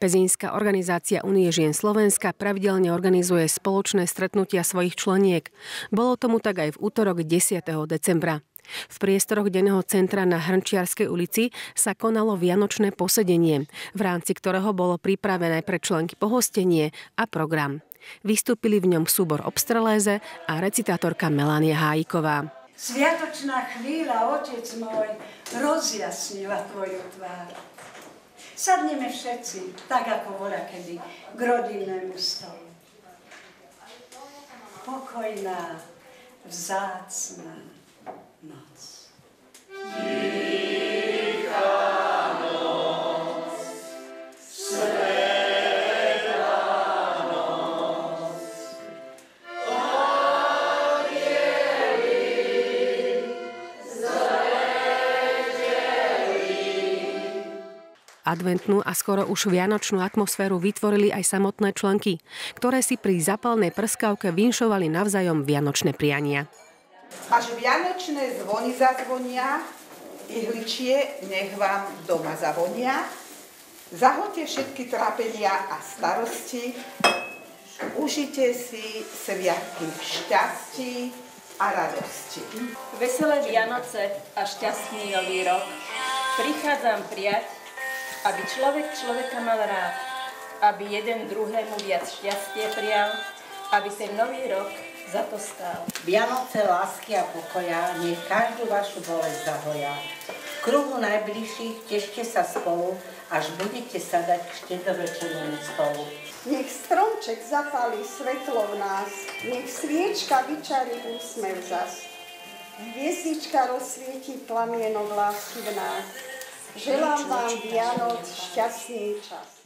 Pezínska organizácia Unie žien Slovenska pravidelne organizuje spoločné stretnutia svojich členiek. Bolo tomu tak aj v utorok 10. decembra. V priestoroch denného centra na Hrnčiarskej ulici sa konalo vianočné posedenie, v rámci ktorého bolo pripravené pre členky pohostenie a program. Vystúpili v ňom súbor Obstreléze a recitátorka Melania Hájiková. Sviatočná chvíľa, otec môj, rozjasnila tvoju tvár. Sadneme všetci, tak ako voľakedy, k rodinnému stolu. Pokojná, vzácna noc. Adventnú a skoro už vianočnú atmosféru vytvorili aj samotné členky, ktoré si pri zapalnej prskavke vinšovali navzájom vianočné priania. Až vianočné zvony zazvonia, ihličie nech vám doma zavonia, zahoďte všetky trápenia a starosti, užite si sviatky v šťastí a radosti. Veselé Vianoce a šťastný nový rok. Prichádzam prijať, aby človek človeka mal rád, aby jeden druhému viac šťastie prijal, aby ten nový rok za to stál. Vianoce, lásky a pokoja, nech každú vašu bolesť zahoja. V kruhu najbližších tešte sa spolu, až budete sadať k štedrovečernému stolu. Nech stromček zapálí svetlo v nás, nech sviečka vyčarí úsmev zas. Hviezdička rozsvietí plamienok lásky v nás. Želám vám Vianoc šťastný čas.